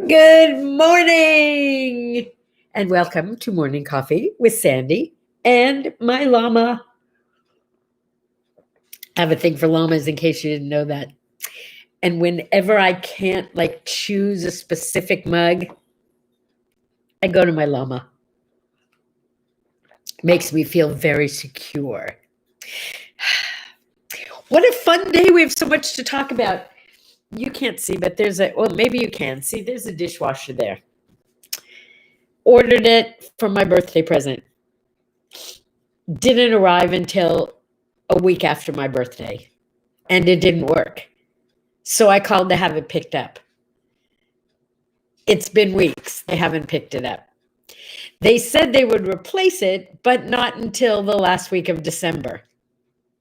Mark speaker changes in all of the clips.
Speaker 1: Good morning and welcome to Morning Coffee with Sandye and my llama. I have a thing for llamas in case you didn't know that. And whenever I can't choose a specific mug, I go to my llama. Makes me feel very secure. What a fun day. We have so much to talk about. You can't see, but maybe you can see, there's a dishwasher there. Ordered it for my birthday present. Didn't arrive until a week after my birthday, and it didn't work. So I called to have it picked up. It's been weeks. They haven't picked it up. They said they would replace it, but not until the last week of December.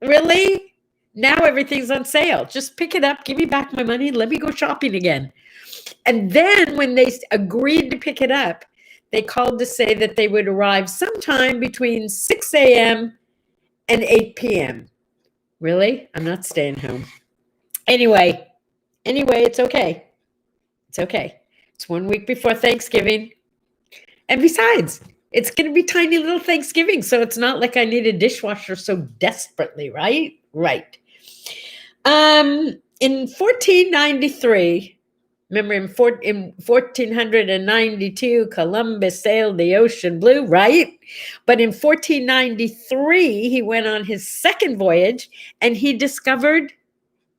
Speaker 1: Really? Now everything's on sale. Just pick it up, give me back my money, let me go shopping again. And then when they agreed to pick it up, they called to say that they would arrive sometime between 6 a.m. and 8 p.m. Really? I'm not staying home. Anyway, it's okay. It's okay. It's 1 week before Thanksgiving. And besides, it's going to be tiny little Thanksgiving, so it's not like I need a dishwasher so desperately, right? Right. In 1493, remember in 1492, Columbus sailed the ocean blue, right? But in 1493, he went on his second voyage and he discovered,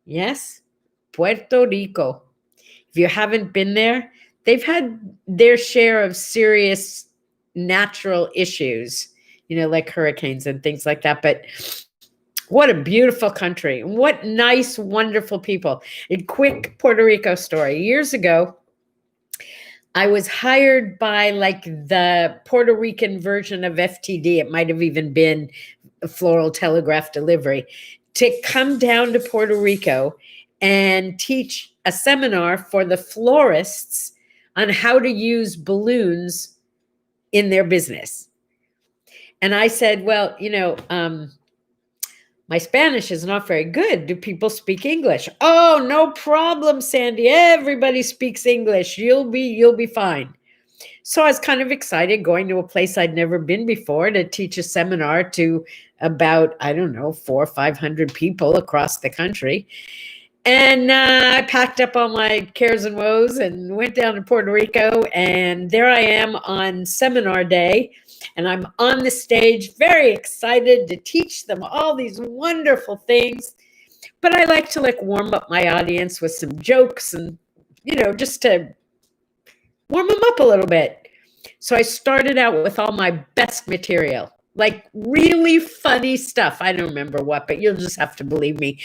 Speaker 1: yes, Puerto Rico. If you haven't been there, they've had their share of serious natural issues, like hurricanes and things like that. But what a beautiful country. What nice, wonderful people. A quick Puerto Rico story. Years ago, I was hired by the Puerto Rican version of FTD. It might have even been a floral telegraph delivery, to come down to Puerto Rico and teach a seminar for the florists on how to use balloons in their business. And I said, well, my Spanish is not very good. Do people speak English? Oh, no problem, Sandye. Everybody speaks English. You'll be fine. So I was kind of excited going to a place I'd never been before to teach a seminar to about, 400 or 500 people across the country. And I packed up all my cares and woes and went down to Puerto Rico. And there I am on seminar day. And I'm on the stage, very excited to teach them all these wonderful things. But I like to warm up my audience with some jokes and, just to warm them up a little bit. So I started out with all my best material, really funny stuff. I don't remember what, but you'll just have to believe me.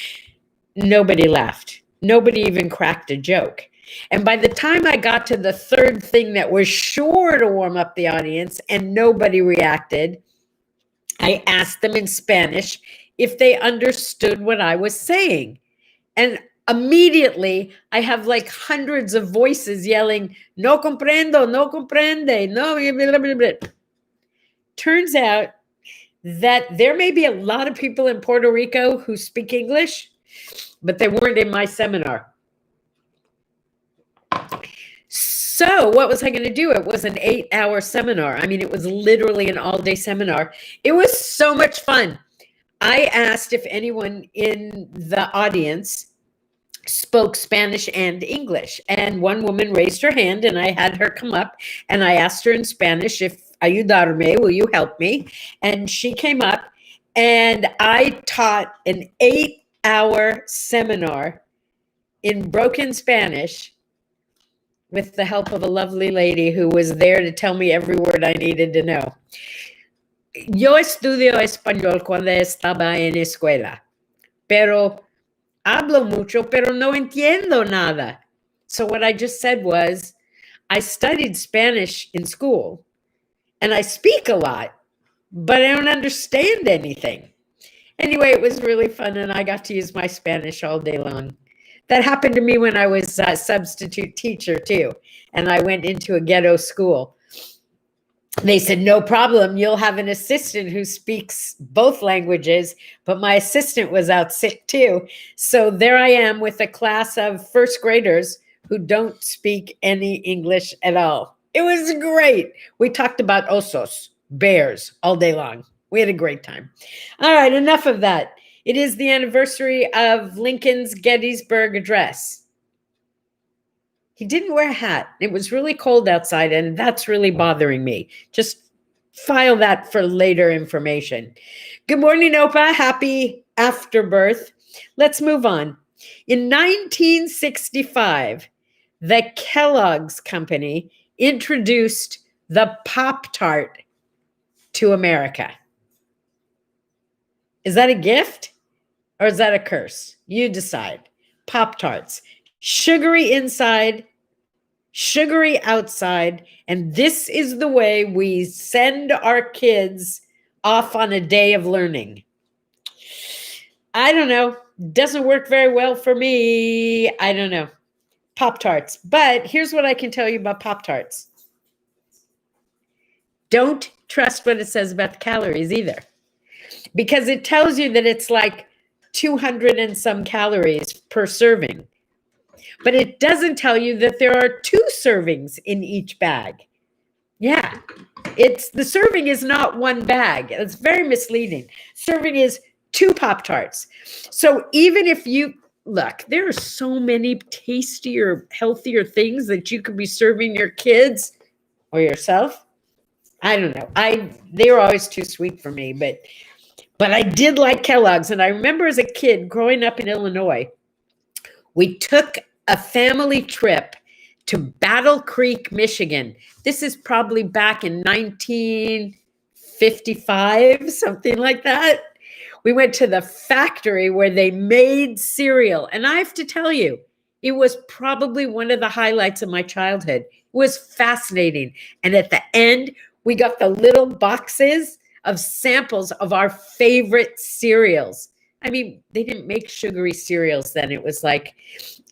Speaker 1: Nobody laughed. Nobody even cracked a joke. And by the time I got to the third thing that was sure to warm up the audience and nobody reacted, I asked them in Spanish if they understood what I was saying. And immediately I have hundreds of voices yelling, no comprendo, no comprende, no. Blah, blah, blah. Turns out that there may be a lot of people in Puerto Rico who speak English, but they weren't in my seminar. So what was I going to do? It was an 8-hour seminar. It was literally an all-day seminar. It was so much fun. I asked if anyone in the audience spoke Spanish and English. And one woman raised her hand and I had her come up and I asked her in Spanish, if ayudarme, will you help me? And she came up and I taught an 8-hour seminar in broken Spanish with the help of a lovely lady who was there to tell me every word I needed to know. Yo estudio español cuando estaba en escuela, pero hablo mucho, pero no entiendo nada. So what I just said was, I studied Spanish in school, and I speak a lot, but I don't understand anything. Anyway, it was really fun, and I got to use my Spanish all day long. That happened to me when I was a substitute teacher, too, and I went into a ghetto school. They said, no problem, you'll have an assistant who speaks both languages, but my assistant was out sick, too. So there I am with a class of first graders who don't speak any English at all. It was great. We talked about osos, bears, all day long. We had a great time. All right, enough of that. It is the anniversary of Lincoln's Gettysburg Address. He didn't wear a hat. It was really cold outside, and that's really bothering me. Just file that for later information. Good morning, Opa. Happy afterbirth. Let's move on. In 1965, the Kellogg's Company introduced the Pop-Tart to America. Is that a gift or is that a curse? You decide. Pop-Tarts. Sugary inside, sugary outside, and this is the way we send our kids off on a day of learning. I don't know. Doesn't work very well for me. I don't know. Pop-Tarts. But here's what I can tell you about Pop-Tarts. Don't trust what it says about the calories either, because it tells you that it's like 200 and some calories per serving. But it doesn't tell you that there are 2 servings in each bag. Yeah, the serving is not 1 bag. It's very misleading. Serving is 2 Pop-Tarts. So even if you, look, there are so many tastier, healthier things that you could be serving your kids or yourself. I don't know. They were always too sweet for me, but I did like Kellogg's. And I remember as a kid growing up in Illinois, we took a family trip to Battle Creek, Michigan. This is probably back in 1955, something like that. We went to the factory where they made cereal. And I have to tell you, it was probably one of the highlights of my childhood. It was fascinating. And at the end, we got the little boxes of samples of our favorite cereals. I mean, they didn't make sugary cereals then. It was like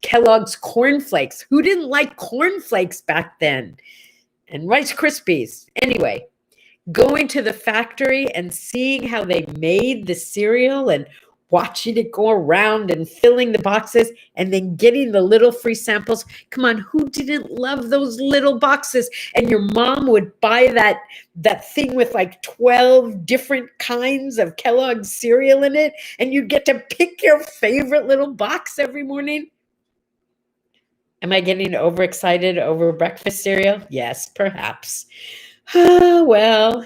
Speaker 1: Kellogg's Corn Flakes. Who didn't like Corn Flakes back then? And Rice Krispies. Anyway, going to the factory and seeing how they made the cereal and watching it go around and filling the boxes and then getting the little free samples. Come on, who didn't love those little boxes? And your mom would buy that thing with like 12 different kinds of Kellogg's cereal in it, and you'd get to pick your favorite little box every morning. Am I getting overexcited over breakfast cereal? Yes, perhaps. Oh, well.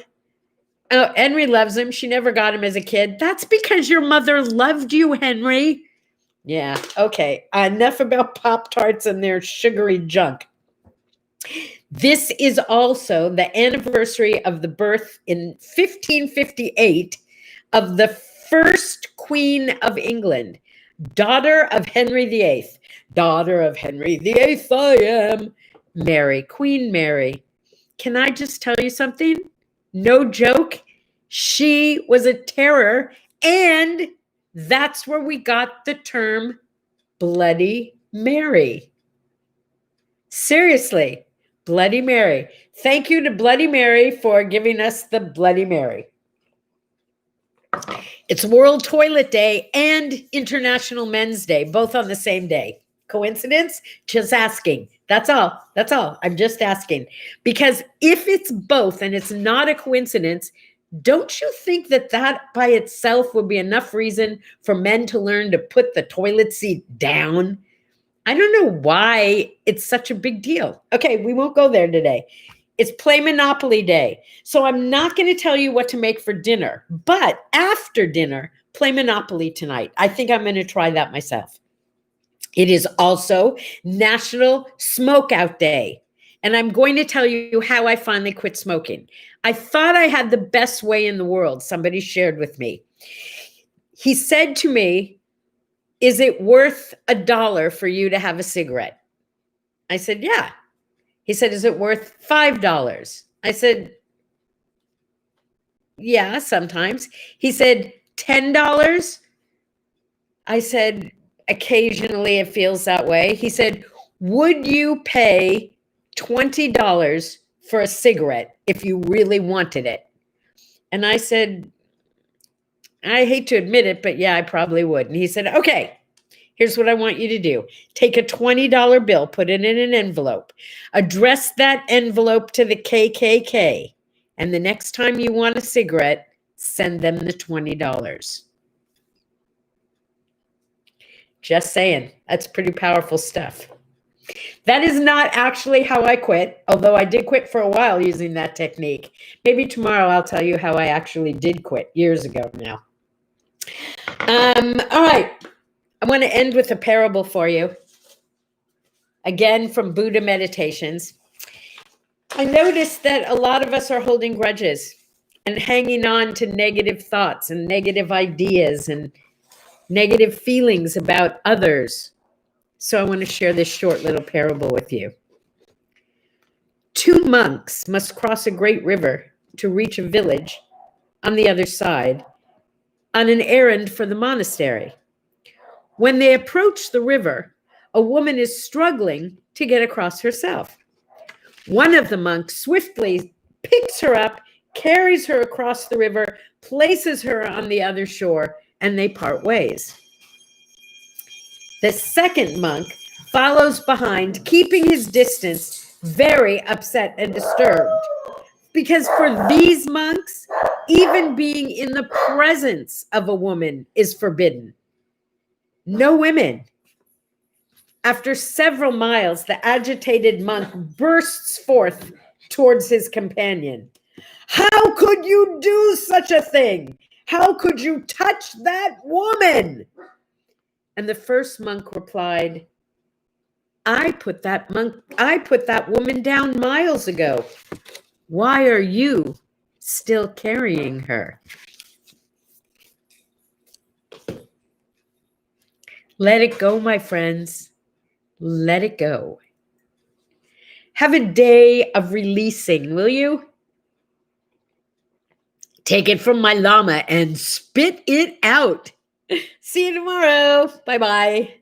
Speaker 1: Oh, Henry loves him. She never got him as a kid. That's because your mother loved you, Henry. Yeah, okay. Enough about Pop-Tarts and their sugary junk. This is also the anniversary of the birth in 1558 of the first Queen of England, daughter of Henry VIII. Daughter of Henry VIII I am. Mary, Queen Mary. Can I just tell you something? No joke. She was a terror, and that's where we got the term Bloody Mary. Seriously, Bloody Mary. Thank you to Bloody Mary for giving us the Bloody Mary. It's World Toilet Day and International Men's Day, both on the same day. Coincidence? Just asking. That's all. That's all. I'm just asking. Because if it's both and it's not a coincidence, don't you think that by itself would be enough reason for men to learn to put the toilet seat down? I don't know why it's such a big deal. Okay, we won't go there today. It's Play Monopoly Day. So I'm not going to tell you what to make for dinner, but after dinner, play Monopoly tonight. I think I'm going to try that myself. It is also National Smoke Out Day. And I'm going to tell you how I finally quit smoking. I thought I had the best way in the world. Somebody shared with me. He said to me, "Is it worth $1 for you to have a cigarette?" I said, "Yeah." He said, "Is it worth $5?" I said, "Yeah, sometimes." He said, $10? I said, "Occasionally it feels that way." He said, "Would you pay $20 for a cigarette if you really wanted it?" And I said, "I hate to admit it, but yeah, I probably would." And he said, "Okay, Here's what I want you to do. Take a $20 bill, put it in an envelope, address that envelope to the KKK, and the next time you want a cigarette, send them the $20. Just saying, that's pretty powerful stuff. That is not actually how I quit, although I did quit for a while using that technique. Maybe tomorrow I'll tell you how I actually did quit years ago now. All right. I want to end with a parable for you. Again, from Buddha Meditations. I noticed that a lot of us are holding grudges and hanging on to negative thoughts and negative ideas and negative feelings about others. So I want to share this short little parable with you. 2 monks must cross a great river to reach a village on the other side on an errand for the monastery. When they approach the river, a woman is struggling to get across herself. One of the monks swiftly picks her up, carries her across the river, places her on the other shore, and they part ways. The second monk follows behind, keeping his distance, very upset and disturbed. Because for these monks, even being in the presence of a woman is forbidden. No women. After several miles, the agitated monk bursts forth towards his companion. How could you do such a thing? How could you touch that woman? And the first monk replied, I put that woman down miles ago. Why are you still carrying her? Let it go, my friends. Let it go. Have a day of releasing, will you? Take it from my llama and spit it out. See you tomorrow. Bye-bye.